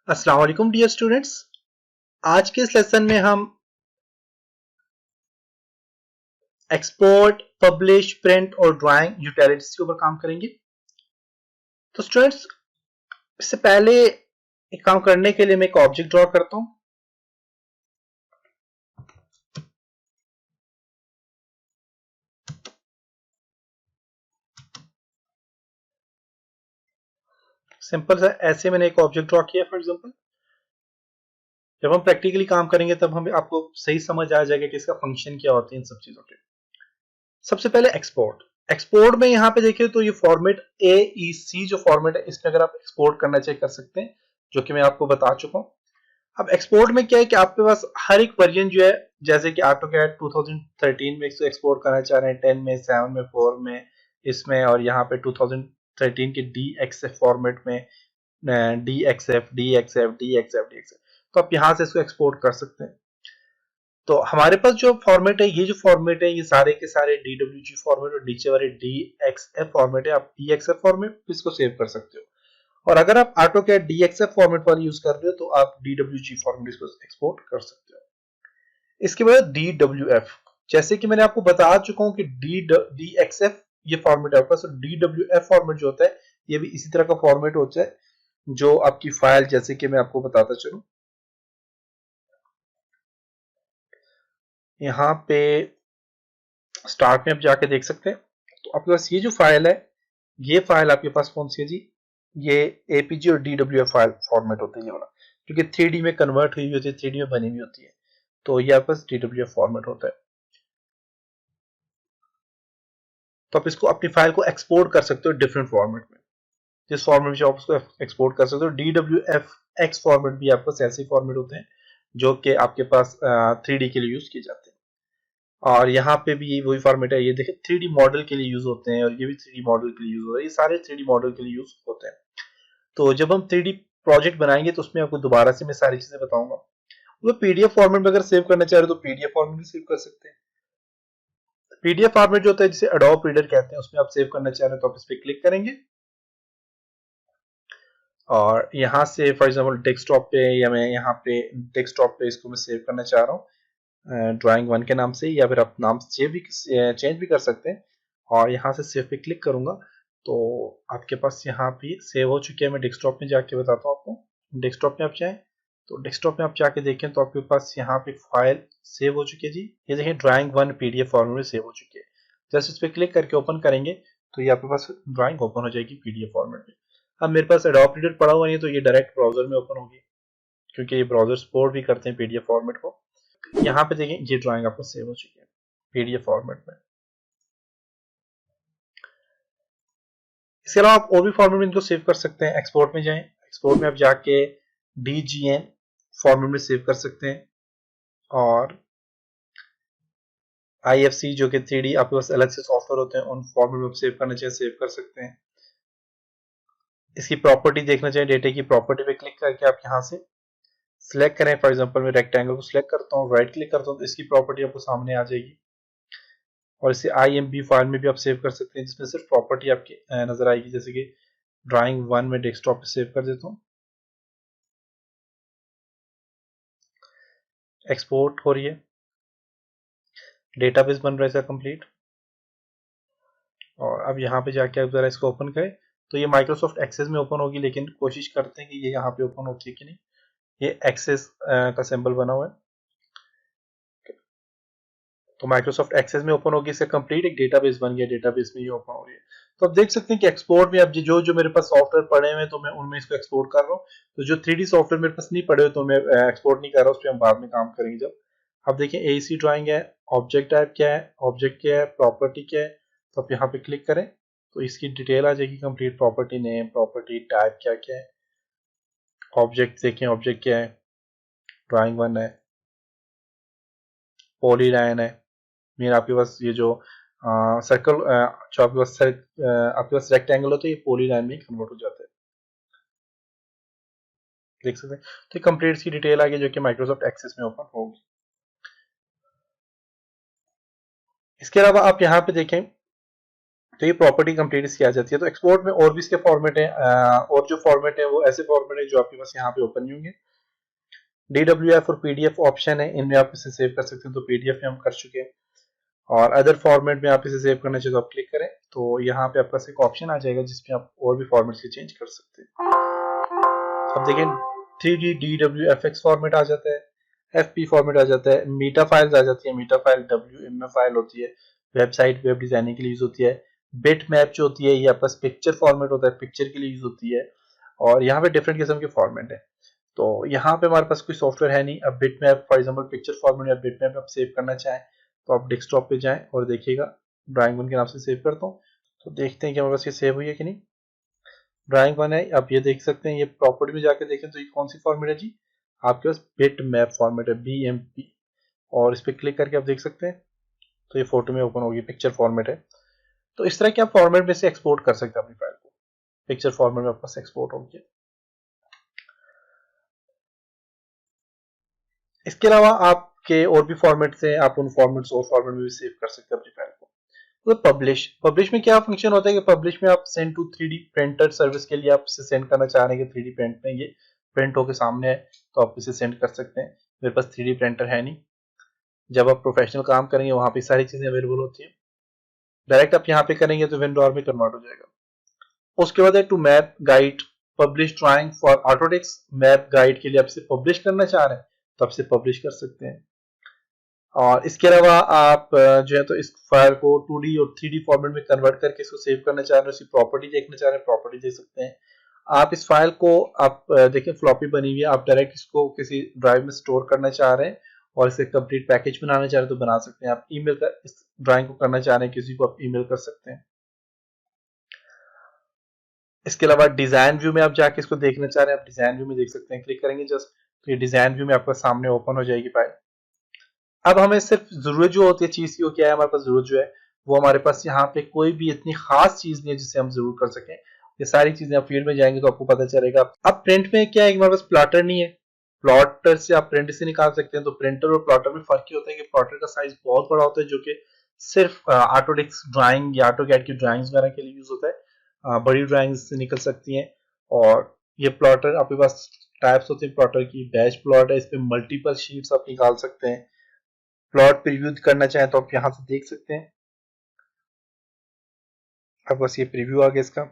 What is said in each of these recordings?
अस्सलाम वालेकुम dear students. आज के इस लेसन में हम एक्सपोर्ट, पब्लिश, प्रिंट और ड्राइंग यूटिलिटीज के ऊपर काम करेंगे। तो स्टूडेंट्स, इससे पहले एक काम करने के लिए मैं एक ऑब्जेक्ट ड्रॉ करता हूं। सिंपल सा ऐसे मैंने एक ऑब्जेक्ट ड्रॉ किया। फॉर एग्जांपल जब हम प्रैक्टिकली काम करेंगे तब हमें आपको सही समझ आ जाएगा कि इसका फंक्शन क्या होता है इन सब चीजों के। सबसे पहले एक्सपोर्ट। एक्सपोर्ट में यहाँ पे देखिए तो ये फॉर्मेट AEC जो फॉर्मेट है इसमें अगर आप एक्सपोर्ट करना चाहिए कर सकते हैं, जो कि मैं आपको बता चुका हूँ। अब एक्सपोर्ट में क्या है कि आपके पास हर एक वर्जन जो है, जैसे कि AutoCAD 2013 में इसको एक्सपोर्ट करना चाह रहे हैं, 10 में, 7 में, 4 में, इसमें, और यहाँ पे 2013 के DXF फॉर्मेट में, DXF, DXF, DXF, DXF, तो आप यहाँ से इसको एक्सपोर्ट कर सकते हैं। तो हमारे पास जो फॉर्मेट है, ये जो फॉर्मेट है, ये सारे के सारे DWG फॉर्मेट और नीचे वाले DXF फॉर्मेट है। आप DXF फॉर्मेट इसको सेव कर सकते हो, और अगर आप AutoCAD DXF फॉर्मेट वाला यूज कर रहे हो तो आप DWG फॉर्मेट इसको एक्सपोर्ट कर सकते हो। इसके बाद DWF, जैसे कि मैंने आपको बता चुका हूं कि DXF ये फॉर्मेट है आपका। तो DWF फॉर्मेट जो होता है ये भी इसी तरह का फॉर्मेट होता है, जो आपकी फाइल, जैसे कि मैं आपको बताता चलूं, यहाँ पे स्टार्ट में आप जाके देख सकते हैं। तो आपके पास ये जो फाइल है, ये फाइल आपके पास कौन सी है जी? ये APG और DWF फाइल फॉर्मेट होता है ये वाला, क्योंकि 3D में कन्वर्ट हुई होती है, 3D में बनी हुई होती है। तो ये आपके पास DWF फॉर्मेट होता है। तो आप इसको अपनी फाइल को एक्सपोर्ट कर सकते हो डिफरेंट फॉर्मेट में, जिस फॉर्मेट में आप उसको एक्सपोर्ट कर सकते हो। DWF-X फॉर्मेट भी आपके पास ऐसे फॉर्मेट होते हैं जो कि आपके पास 3D के लिए यूज किए जाते हैं। और यहाँ पे भी वही फॉर्मेट है, ये देखिए 3D मॉडल के लिए यूज होते हैं, और ये भी 3D मॉडल के लिए यूज होता है। ये सारे 3D मॉडल के लिए यूज होते हैं। तो जब हम 3D प्रोजेक्ट बनाएंगे तो उसमें आपको दोबारा से मैं सारी चीजें बताऊंगा। वो PDF फॉर्मेट में अगर सेव करना चाह रहे हो तो PDF फॉर्मेट में सेव कर सकते हैं। PDF फॉर्मेट जो होता है जिसे एडोब रीडर कहते हैं, उसमें आप सेव करना चाह रहे हो तो आप इस पर क्लिक करेंगे, और यहाँ से फॉर एग्जांपल डेस्कटॉप पे, या मैं यहाँ पे डेस्कटॉप पे इसको मैं सेव करना चाह रहा हूँ ड्राइंग 1 के नाम से, या फिर आप नाम चेंज भी कर सकते हैं। और यहाँ से सेव पे क्लिक करूंगा तो आपके पास यहाँ पे सेव हो चुकी है। मैं डेस्कटॉप में जाके बताता हूँ आपको। डेस्कटॉप में आप जाएं तो डेस्कटॉप में आप जाके देखें तो आपके पास यहाँ पे फाइल सेव हो चुकी है जी। ये देखें ड्राइंग 1 PDF फॉर्मेट में सेव हो चुकी है। जस्ट इस पर क्लिक करके ओपन करेंगे तो ये आपके पास ड्राइंग ओपन हो जाएगी PDF फॉर्मेट में। अब मेरे पास एडोब रीडर पड़ा हुआ नहीं है तो ये डायरेक्ट ब्राउजर में ओपन होगी, क्योंकि ये ब्राउजर सपोर्ट भी करते हैं PDF फॉर्मेट को। यहाँ पे देखें ये ड्राइंग आपको सेव हो चुकी है PDF फॉर्मेट में। इसके अलावा आप और भी फॉर्मेट में इनको सेव कर सकते हैं। एक्सपोर्ट में जाएं, एक्सपोर्ट में आप जाके DGN फॉर्मेट में सेव कर सकते हैं, और IFC जो कि 3D आपके पास अलग से सॉफ्टवेयर होते हैं, उन फॉर्मेट में आप सेव करना चाहिए सेव कर सकते हैं। इसकी प्रॉपर्टी देखना चाहिए, डेटा की प्रॉपर्टी पे क्लिक करके आप यहाँ से सिलेक्ट करें। फॉर एग्जांपल मैं रेक्टेंगल को सिलेक्ट करता हूँ, राइट क्लिक करता हूँ तो इसकी प्रॉपर्टी आपको सामने आ जाएगी, और इसे IMP फाइल में भी आप सेव कर सकते हैं, जिसमें सिर्फ प्रॉपर्टी आपकी नजर आएगी। जैसे कि ड्राइंग 1 में डेस्कटॉप पे सेव कर देता हूँ, एक्सपोर्ट हो रही है, डेटाबेस बन रहा है इसका कंप्लीट। और अब यहाँ पे जाके आप जरा इसको ओपन करें तो ये माइक्रोसॉफ्ट एक्सेस में ओपन होगी, लेकिन कोशिश करते हैं कि ये यहाँ पे ओपन होती है कि नहीं। ये एक्सेस का सिंबल बना हुआ है, तो माइक्रोसॉफ्ट एक्सेस में ओपन होगी, इसका कंप्लीट एक डेटाबेस बन गया, डेटाबेस में ये ओपन हो रही है। तो आप देख सकते हैं कि एक्सपोर्ट में अब जो जो मेरे पास सॉफ्टवेयर पड़े हुए हैं तो मैं उनमें इसको एक्सपोर्ट कर रहा हूँ। तो जो 3D सॉफ्टवेयर मेरे पास नहीं पड़े हुए तो मैं एक्सपोर्ट नहीं कर रहा, उस पर हम बाद में काम करेंगे जब। अब देखिए AEC ड्राइंग है, ऑब्जेक्ट टाइप क्या है, ऑब्जेक्ट क्या है, प्रॉपर्टी क्या है, तो आप यहाँ पे क्लिक करें तो इसकी डिटेल आ जाएगी complete. Property name, property type क्या क्या है, ऑब्जेक्ट देखें ऑब्जेक्ट क्या है, ड्राइंग 1 है, पॉलीलाइन है, मीन आपके पास ये जो सर्कल जो आपके पास रेक्टेंगल होता है ये पॉलीलाइन में कन्वर्ट हो जाता है, देख सकते हैं। तो कंप्लीट इसकी डिटेल आ गई जो कि माइक्रोसॉफ्ट एक्सेस में ओपन होगी। इसके अलावा आप यहाँ पे देखें तो ये प्रॉपर्टी कंप्लीट इसकी आ जाती है। तो एक्सपोर्ट में और भी इसके फॉर्मेट है, और जो फॉर्मेट है वो ऐसे फॉर्मेट है जो आपके पास यहाँ पे ओपन नहीं होंगे। DWF और PDF ऑप्शन है, इनमें आप इसे सेव कर सकते हैं। तो PDF में हम कर चुके हैं, और अदर फॉर्मेट में आप इसे सेव करना चाहिए तो आप क्लिक करें, तो यहाँ पे आपके पास एक ऑप्शन आ जाएगा जिसमें आप और भी फॉर्मेट से चेंज कर सकते हैं। अब देखें 3D DWFX फॉर्मेट आ जाता है, FP फॉर्मेट आ जाता है, मीटा फाइल्स आ जाती है। मीटा फाइल WMF फाइल होती है, वेबसाइट वेब डिजाइनिंग के लिए यूज होती है। बिट मैप जो होती है ये आपका पिक्चर फॉर्मेट होता है, पिक्चर के लिए यूज होती है। और यहाँ पे डिफरेंट किस्म के फॉर्मेट है। तो यहाँ पे हमारे पास कोई सॉफ्टवेयर है नहीं। अब bit map for example picture format या बिट मैप आप सेव करना चाहें तो आप डेस्कटॉप पे जाएं और देखिएगा, ड्राइंग वन के नाम से सेव करता हूँ। तो देखते हैं कि हमारे पास ये सेव हुई है कि नहीं। ड्राइंग वन है, आप ये देख सकते हैं। ये प्रॉपर्टी में जाके देखें तो ये कौन सी फॉर्मेट है जी, आपके पास बिट मैप फॉर्मेट है, BMP। और इस पर क्लिक करके आप देख सकते हैं तो ये फोटो में ओपन होगी, पिक्चर फॉर्मेट है। तो इस तरह के आप फॉर्मेट में से एक्सपोर्ट कर सकते हैं अपनी फाइल को, पिक्चर फॉर्मेट में आपके पास एक्सपोर्ट होगी। इसके अलावा आपके और भी फॉर्मेट्स हैं, आप उन फॉर्मेट्स और फॉर्मेट में भी सेव कर सकते हैं अपनी फाइल को। तो पब्लिश में क्या फंक्शन होता है कि पब्लिश में आप send to 3D printer service के लिए आप इसे सेंड करना चाह रहे हैं कि 3D प्रिंट में ये प्रिंट होकर सामने है, तो आप इसे सेंड कर सकते हैं। मेरे पास 3D प्रिंटर है नहीं। जब आप प्रोफेशनल काम करेंगे वहां पे सारी चीजें अवेलेबल होती है, डायरेक्ट आप यहाँ पे करेंगे तो विंडोर में कन्वर्ट हो जाएगा। उसके बाद है to map guide publish drawing for Autodesk. Map guide के लिए आप इसे पब्लिश करना चाह रहे हैं तो आप इसे पब्लिश कर सकते हैं। और इसके अलावा आप जो है तो इस फाइल को 2D और 3D फॉर्मेट में कन्वर्ट करके इसको सेव करना चाह रहे हैं, उसकी प्रॉपर्टी देखना चाह रहे हैं, प्रॉपर्टी दे सकते हैं। आप इस फाइल को आप देखें फ्लॉपी बनी हुई है, आप डायरेक्ट इसको किसी ड्राइव में स्टोर करना चाह रहे हैं और इसे कंप्लीट पैकेज बनाना चाह रहे हैं तो बना सकते हैं। आप ईमेल कर इस ड्राइंग को करना चाह रहे हैं किसी को, आप ईमेल कर सकते हैं। इसके अलावा डिजाइन व्यू में आप जाके इसको देखना चाह रहे हैं, आप डिजाइन व्यू में देख सकते हैं। क्लिक करेंगे जस्ट तो ये डिजाइन व्यू में आपका सामने ओपन हो जाएगी फाइल। अब हमें सिर्फ जरूरत जो होती है चीज की, वो क्या है, हमारे पास जरूरत जो है वो हमारे पास यहाँ पे कोई भी इतनी खास चीज नहीं है जिसे हम जरूर कर सकें। ये सारी चीजें आप फील्ड में जाएंगे तो आपको पता चलेगा। अब प्रिंट में क्या है, हमारे पास प्लॉटर नहीं है। प्लॉटर से आप प्रिंट से निकाल सकते हैं। तो प्रिंटर और प्लॉटर में फर्क ये होता है कि प्लॉटर का साइज बहुत बड़ा होता है जो कि सिर्फ ऑटोडेस्क ड्राइंग या ऑटोकैड की ड्राइंग्स वगैरह के लिए यूज होता है। बड़ी ड्राइंग्स से निकल सकती हैं। और ये प्लॉटर आपके पास टाइप्स होते हैं प्लॉटर की। बैच प्लॉट है, इस पे मल्टीपल शीट्स आप निकाल सकते हैं। प्लॉट प्रीव्यू करना चाहें तो आप यहां से देख सकते हैं। अब बस ये प्रीव्यू आ गया इसका,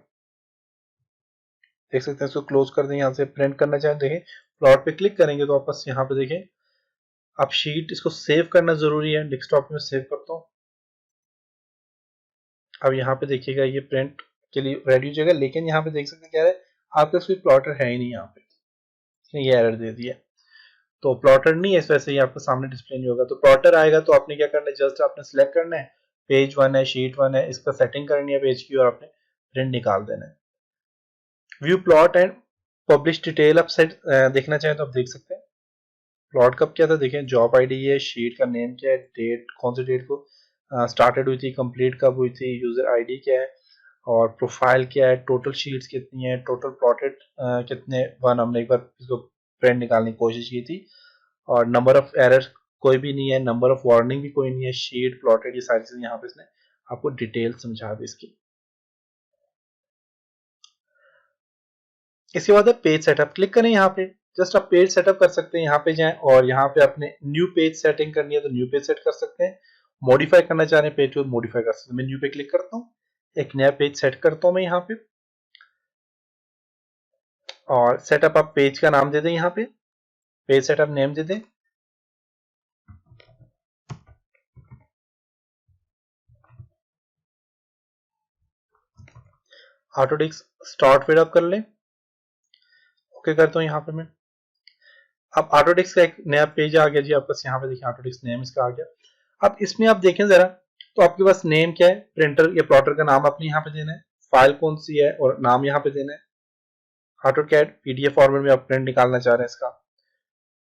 देख सकते हैं। इसको क्लोज कर दें, यहाँ से प्रिंट करना चाहें देखें प्लॉट पे क्लिक करेंगे तो आप बस यहाँ पे देखें। अब शीट इसको सेव करना जरूरी है, डेस्कटॉप में सेव करता हूँ। अब यहाँ पे देखिएगा ये प्रिंट के लिए रेडी हो जाएगा, लेकिन यहाँ पे देख सकते हैं क्या है, आपके पास कोई प्लॉटर है ही नहीं। यहाँ पे ये एरर दे दिया, तो प्लॉटर नहीं है, इस वजह से ये आपको सामने डिस्प्ले नहीं होगा। तो प्लॉटर आएगा तो आपने क्या करना है, जस्ट आपने सिलेक्ट करना है, पेज 1 है, शीट 1 है, इसका सेटिंग करनी है पेज की और आपने प्रिंट निकाल देना है। View plot and publish detail आप सेट देखना चाहें तो आप देख सकते हैं। प्लॉट कब क्या था देखें, जॉब आईडी है, शीट का नेम क्या है, डेट कौन सी डेट को स्टार्टेड हुई थी, कंप्लीट कब हुई थी, यूजर आईडी क्या है, और प्रोफाइल क्या है, टोटल शीट्स कितनी है, टोटल प्लॉटेड कितने वन, हमने एक बार इसको प्रिंट निकालने की कोशिश की थी। और नंबर ऑफ एरर कोई भी नहीं है, नंबर ऑफ वार्निंग भी कोई नहीं है, शीट प्लॉटेड, ये सारी चीजें यहाँ पे इसने आपको डिटेल समझा दी इसकी। इसके बाद है पेज सेटअप। क्लिक करें यहाँ पे, जस्ट आप पेज सेटअप कर सकते हैं। यहाँ पे जाएं और यहाँ पे आपने न्यू पेज सेटिंग करनी है तो न्यू पेज सेट कर सकते हैं। मॉडिफाई करना चाह रहे हैं पेज को, मॉडिफाई कर सकते हैं। मैं न्यू पे क्लिक करता हूँ, एक नया पेज सेट करता हूँ मैं यहाँ पे। और सेटअप आप पेज का नाम दे दें, यहाँ पे पेज सेटअप नेम दे दें। ऑटोडेस्क स्टार्ट फिर आप कर लें, ओके करता हूँ यहाँ पे मैं। अब ऑटोडेस्क का एक नया पेज आ गया जी आपके पास। यहाँ पे देखिए ऑटोडेस्क नेम इसका आ गया। अब इसमें आप देखें जरा, तो आपके पास नेम क्या है, प्रिंटर या प्लॉटर का नाम आपने यहाँ पे देना है, फाइल कौन सी है और नाम यहाँ पे देना है। ऑटोकैड पीडीएफ फॉर्मेट में आप प्रिंट निकालना चाह रहे हैं इसका।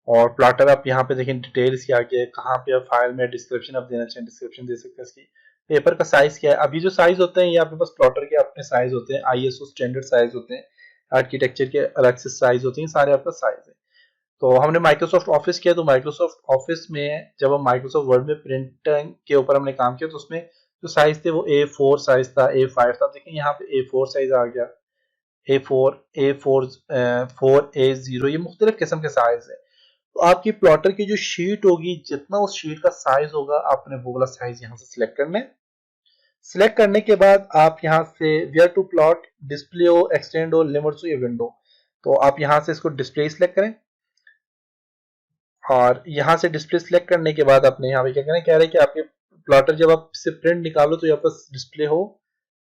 और प्लॉटर आप यहाँ पे देखें डिटेल्स क्या है, कहाँ पे आप फाइल में डिस्क्रिप्शन आप देना चाहें डिस्क्रिप्शन दे सकते हैं इसकी। पेपर का साइज क्या है, अभी जो साइज होते हैं ये आपके पास प्लॉटर के अपने साइज होते हैं, ISO स्टैंडर्ड साइज होते हैं, आर्किटेक्चर के अलग से साइज होते हैं, सारे आपका साइज है। तो हमने माइक्रोसॉफ्ट ऑफिस किया, तो माइक्रोसॉफ्ट ऑफिस में जब हम माइक्रोसॉफ्ट वर्ड में प्रिंटिंग के ऊपर हमने काम किया तो उसमें जो साइज थे वो A4 साइज था, A5 था। देखिए यहाँ पे A4 साइज आ गया, A4, A4, 4A0, ये मुख्तलिफ किस्म के साइज है। तो आपकी प्लॉटर की जो शीट होगी, जितना उस शीट का साइज होगा, आपने वो वाला साइज यहाँ से सिलेक्ट करना है। सिलेक्ट करने के बाद आप यहाँ से वेयर टू प्लॉट, डिस्प्ले हो, एक्सटेंड हो, लिमिट्स हो या विंडो, तो आप यहाँ से इसको डिस्प्ले सिलेक्ट करें। और यहाँ से डिस्प्ले सिलेक्ट करने के बाद आपने यहाँ पे क्या करना है, कह रहे हैं कि आपके प्लॉटर जब आप इससे प्रिंट निकालो तो यहाँ पर डिस्प्ले हो,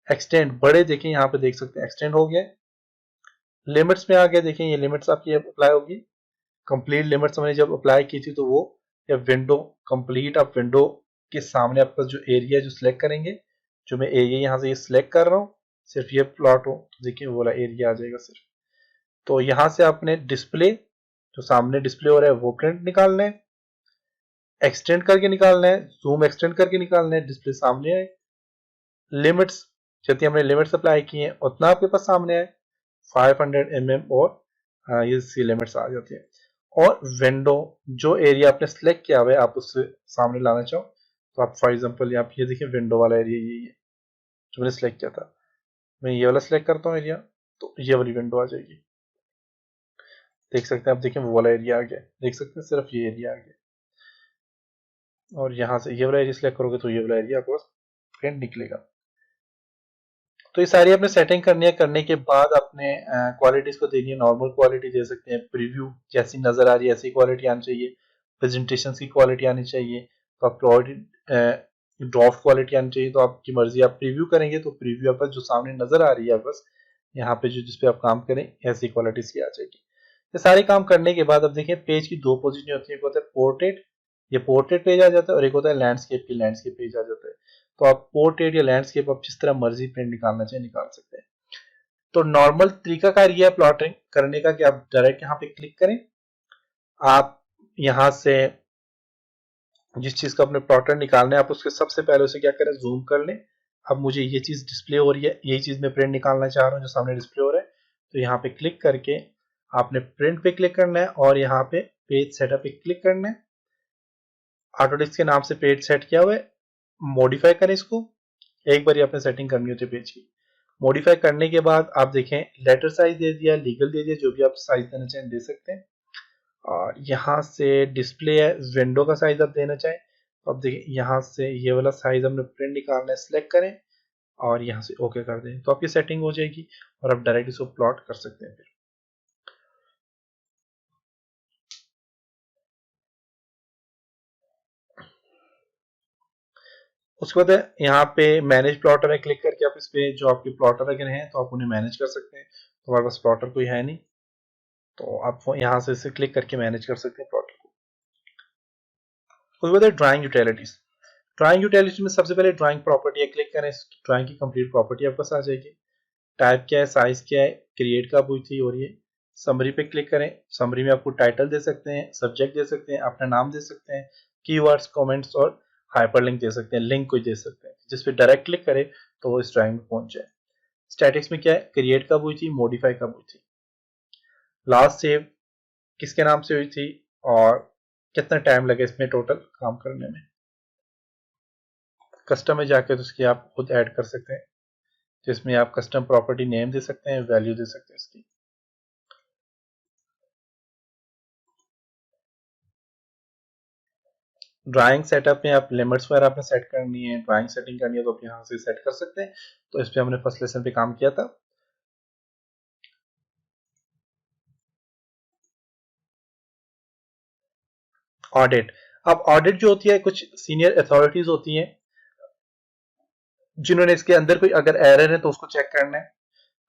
एक्सटेंड, बड़े देखें यहाँ पे देख सकते हैं एक्सटेंड हो गया। लिमिट्स में आ गया, देखें ये लिमिट्स आपकी अप्लाई होगी। कंप्लीट लिमिट्स हमने जब अप्लाई की थी तो वो, या विंडो कंप्लीट, आप विंडो के सामने आपका जो एरिया जो सिलेक्ट करेंगे, जो मैं एरिया यहाँ से ये सिलेक्ट कर रहा हूँ, सिर्फ ये प्लॉट हो तो देखिए वो वाला एरिया आ जाएगा सिर्फ। तो यहाँ से आपने डिस्प्ले, जो सामने डिस्प्ले हो रहा है वो प्रिंट निकालना है, एक्सटेंड करके निकालना है, जूम एक्सटेंड करके निकालना है, डिस्प्ले सामने है। लिमिट्स, जितनी हमने लिमिट्स अप्लाई की हैं उतना आपके पास सामने है, 500 mm, और ये सी लिमिट्स आ जाती है। और विंडो, जो एरिया आपने सिलेक्ट किया हुआ है आप उससे सामने लाना चाहो तो आप फॉर एग्जांपल आप ये देखिए विंडो वाला एरिया यही है जो मैंने सिलेक्ट किया था। मैं ये वाला सिलेक्ट करता हूँ एरिया, तो ये वाली विंडो आ जाएगी। देख सकते हैं आप, देखिए वो वाला एरिया आ गया, देख सकते हैं सिर्फ ये एरिया आ गया। और यहाँ से ये वाला एरिया सिलेक्ट करोगे तो ये वाला एरिया आपके पास प्रिंट निकलेगा। तो ये सारी आपने सेटिंग करनी है। करने के बाद अपने क्वालिटीज को देनी है, नॉर्मल क्वालिटी दे सकते हैं, प्रीव्यू जैसी नजर आ रही है ऐसी क्वालिटी आनी चाहिए, प्रेजेंटेशन की क्वालिटी आनी चाहिए, तो आप ड्राफ्ट क्वालिटी आनी चाहिए, तो आपकी मर्जी। आप प्रीव्यू करेंगे तो प्रीव्यू आपका जो सामने नजर आ रही है बस यहाँ पे जो जिसपे आप काम करें ऐसी क्वालिटीज की आ जाएगी। ये सारे काम करने के बाद अब देखिए पेज की दो पोजीशन होती है, एक होता है पोर्ट्रेट, ये पोर्ट्रेट पेज आ जाता है, और एक होता है लैंडस्केप की लैंडस्केप पेज आ जाता है। तो आप पोर्ट्रेट या लैंडस्केप आप जिस तरह मर्जी प्रिंट निकालना चाहे निकाल सकते हैं। तो नॉर्मल तरीका कार ये है प्लॉटिंग करने का कि आप डायरेक्ट यहाँ पे क्लिक करें, आप यहाँ से जिस चीज का अपने प्लॉटर निकालना है आप उसके सबसे पहले उसे क्या करें, जूम कर लें। अब मुझे ये चीज डिस्प्ले हो रही है, यही चीज मैं प्रिंट निकालना चाह रहा हूँ जो सामने डिस्प्ले हो रहा है, तो यहाँ पे क्लिक करके आपने प्रिंट पे क्लिक करना है और यहाँ पे पेज सेटअप पे क्लिक करना है। ऑटोडेस्क के नाम से पेज सेट किया हुआ है, मॉडिफाई करें इसको। एक बार आपने सेटिंग करनी होती है पेज की। मॉडिफाई करने के बाद आप देखें लेटर साइज दे दिया, लीगल दे दिया, जो भी आप साइज देना चाहें दे सकते हैं। और यहाँ से डिस्प्ले है, विंडो का साइज आप देना चाहें तो आप देखिए यहाँ से ये वाला साइज हमने प्रिंट निकालना है, सिलेक्ट करें और यहाँ से ओके कर दें तो आपकी सेटिंग हो जाएगी और आप डायरेक्ट इसको प्लॉट कर सकते हैं। फिर उसके बाद यहाँ पे मैनेज प्लॉटर है, क्लिक करके आप इस पे जो आपके प्लॉटर अगर हैं तो आप उन्हें मैनेज कर सकते हैं। तो हमारे पास प्लॉटर कोई है नहीं, तो आप यहाँ से इसे क्लिक करके मैनेज कर सकते हैं प्लॉटर को। उसके बाद ड्राइंग यूटिलिटीज। ड्राइंग यूटिलिटीज में सबसे पहले ड्राइंग प्रॉपर्टी है, क्लिक करें, ड्राइंग की कंप्लीट प्रॉपर्टी आपके पास आ जाएगी। टाइप क्या है, साइज क्या है, क्रिएट कब हुई थी, और ये समरी पे क्लिक करें। समरी में आपको टाइटल दे सकते हैं, सब्जेक्ट दे सकते हैं, अपना नाम दे सकते हैं, कीवर्ड्स, कमेंट्स और हाइपरलिंक दे सकते हैं, लिंक कोई दे सकते हैं जिस पे डायरेक्ट क्लिक करे तो वो इस ड्राइंग में पहुंच जाए। स्टैटिक्स में क्या है, क्रिएट कब हुई थी, मॉडिफाई कब हुई थी, लास्ट सेव किसके नाम से हुई थी और कितना टाइम लगे इसमें टोटल काम करने में। कस्टम में जाके तो उसकी आप खुद ऐड कर सकते हैं, जिसमें आप कस्टम प्रॉपर्टी नेम दे सकते हैं, वैल्यू दे सकते हैं इसकी। ड्राइंग सेटअप में आप लिमिट्स वगैरह आपने सेट करनी है, ड्राइंग सेटिंग करनी है तो आप यहाँ से सेट कर सकते हैं। तो इस पे हमने फर्स्ट लेसन पे काम किया था। ऑडिट, अब ऑडिट जो होती है कुछ सीनियर अथॉरिटीज होती हैं जिन्होंने इसके अंदर कोई अगर एरर है तो उसको चेक करना है।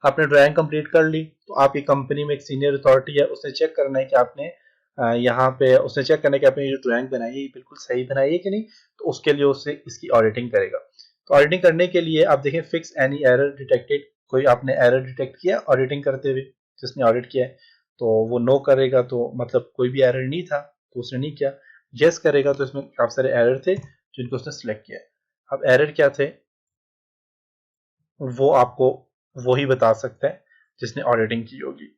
आपने ड्राइंग कंप्लीट कर ली तो आपकी कंपनी में एक सीनियर अथॉरिटी है, उसने चेक करना है कि आपने यहाँ पे उसने चेक करना है कि आपने जो ड्राइंग बनाई है ये बिल्कुल सही बनाई है कि नहीं, तो उसके लिए उससे इसकी ऑडिटिंग करेगा। तो ऑडिटिंग करने के लिए आप देखें फिक्स एनी एरर डिटेक्टेड, कोई आपने एरर डिटेक्ट किया ऑडिटिंग करते हुए, जिसने ऑडिट किया है तो वो नो करेगा, तो मतलब कोई भी एरर नहीं था तो उसने नहीं किया। यस करेगा तो इसमें काफी सारे एरर थे जिनको उसने सिलेक्ट किया। अब एरर क्या थे वो आपको वही बता सकता है जिसने ऑडिटिंग की होगी।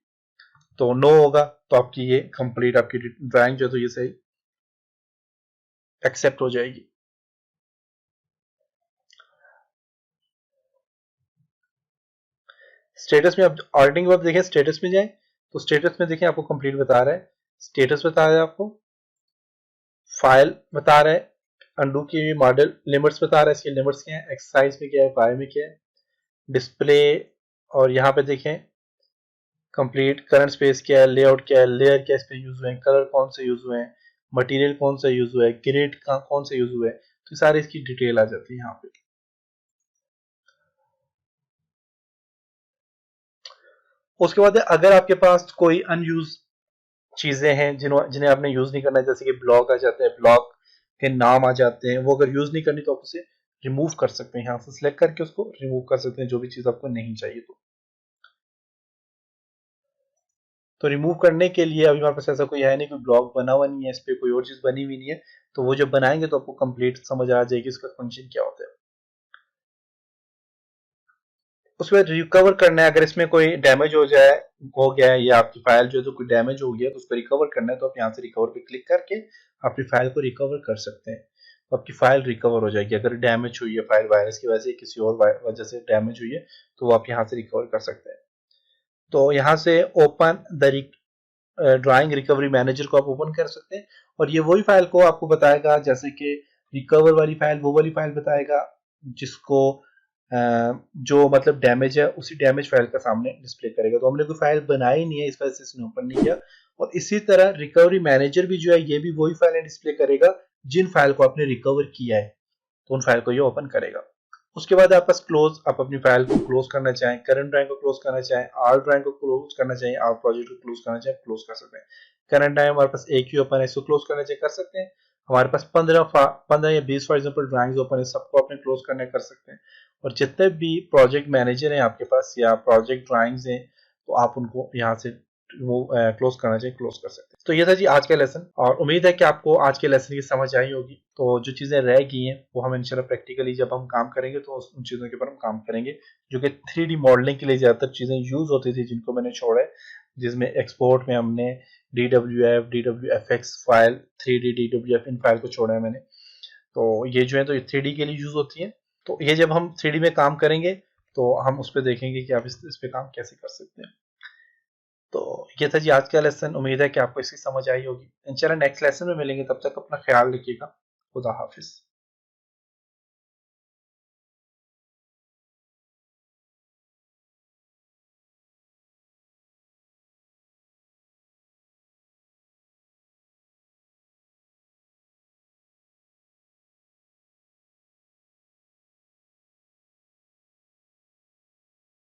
तो नो होगा तो आपकी ये कंप्लीट आपकी ड्राइंग जो है तो ये सही एक्सेप्ट हो जाएगी। स्टेटस में आप ऑडिटिंग वर्क देखें, स्टेटस में जाएं तो स्टेटस में देखें आपको कंप्लीट बता रहा है, स्टेटस बता रहा है आपको, फाइल बता रहा है, अंडू की मॉडल लिमिट्स बता रहा है, इसके लिमिट्स क्या है, एक्सरसाइज में क्या है, फाइल में क्या है, डिस्प्ले, और यहाँ पे देखें कंप्लीट करंट स्पेस क्या है, लेआउट क्या है, लेयर क्या इस पे यूज हुए हैं, कलर कौन से यूज हुए हैं, मटेरियल कौन सा यूज हुआ है, ग्रेड कौन से यूज हुए हैं, तो सारी इसकी डिटेल आ जाती है यहाँ पे। उसके बाद अगर आपके पास कोई अनयूज चीजें हैं जिन्हें आपने यूज नहीं करना है, जैसे कि ब्लॉक आ जाते हैं, ब्लॉक के नाम आ जाते हैं, वो अगर यूज नहीं करनी तो आप उसे रिमूव कर सकते हैं, यहाँ से सिलेक्ट करके उसको रिमूव कर सकते हैं, जो भी चीज आपको नहीं चाहिए तो रिमूव करने के लिए अभी हमारे पास ऐसा कोई है नहीं, कोई ब्लॉक बना हुआ नहीं है, इस पे कोई और चीज बनी हुई नहीं है, तो वो जब बनाएंगे तो आपको कंप्लीट समझ आ जाएगी इसका फंक्शन क्या होता है। उसके बाद रिकवर करना है, अगर इसमें कोई डैमेज हो गया है या आपकी फाइल जो है तो कोई डैमेज हो गया तो उसको रिकवर करना है, तो आप यहाँ से रिकवर पे क्लिक करके अपनी फाइल को रिकवर कर सकते हैं, तो आपकी फाइल रिकवर हो जाएगी। अगर डैमेज हुई है फाइल वायरस की वजह से, किसी और वजह से डैमेज हुई है, तो वो आप यहाँ से रिकवर कर सकते हैं। तो यहाँ से open the drawing recovery manager को आप ओपन कर सकते हैं, और ये वही फाइल को आपको बताएगा, जैसे कि रिकवर वाली फाइल वो वाली फाइल बताएगा जिसको जो मतलब डैमेज है उसी डैमेज फाइल का सामने डिस्प्ले करेगा। तो हमने कोई फाइल बनाई नहीं है, इस वजह से इसने ओपन नहीं किया। और इसी तरह रिकवरी मैनेजर भी जो है ये भी वही फाइलें डिस्प्ले करेगा जिन फाइल को आपने रिकवर किया है, तो उन फाइल को ये ओपन करेगा। उसके बाद आप बस क्लोज, आप अपनी फाइल को क्लोज करना चाहें, करंट ड्राइंग को क्लोज करना चाहें, आर ड्राइंग को क्लोज करना चाहें, आर प्रोजेक्ट को क्लोज करना चाहें, क्लोज कर सकते हैं। करंट ड्राइंग हमारे पास एक ही ओपन है, इसको क्लोज करना चाहें कर सकते हैं। हमारे पास 15 या 20 फॉर एग्जाम्पल ड्राइंग्स ओपन है, सबको अपने क्लोज करने कर सकते हैं। और जितने भी प्रोजेक्ट मैनेजर हैं आपके पास या प्रोजेक्ट ड्राइंग्स हैं, तो आप उनको यहाँ से क्लोज करना चाहिए, क्लोज कर सकते हैं। तो ये था जी आज का लेसन, और उम्मीद है कि आपको आज के लेसन की समझ आई होगी। तो जो चीजें रह गई हैं वो हम इंशाल्लाह प्रैक्टिकली जब हम काम करेंगे तो उन चीजों के ऊपर हम काम करेंगे, जो कि 3D मॉडलिंग के लिए ज्यादातर चीजें यूज होती थी, जिनको मैंने छोड़ा है, जिसमें एक्सपोर्ट में हमने DWF, DWFX file, 3D DWF in file को छोड़ा है मैंने। तो ये जो है तो ये 3D के लिए यूज होती है। तो ये जब हम 3D में काम करेंगे तो हम उस पर देखेंगे कि आप इस पे काम कैसे कर सकते हैं। तो ये था जी आज का लेसन, उम्मीद है कि आपको इसकी समझ आई होगी। इंशाल्लाह नेक्स्ट लेसन में मिलेंगे, तब तक अपना ख्याल रखिएगा। खुदा हाफिज।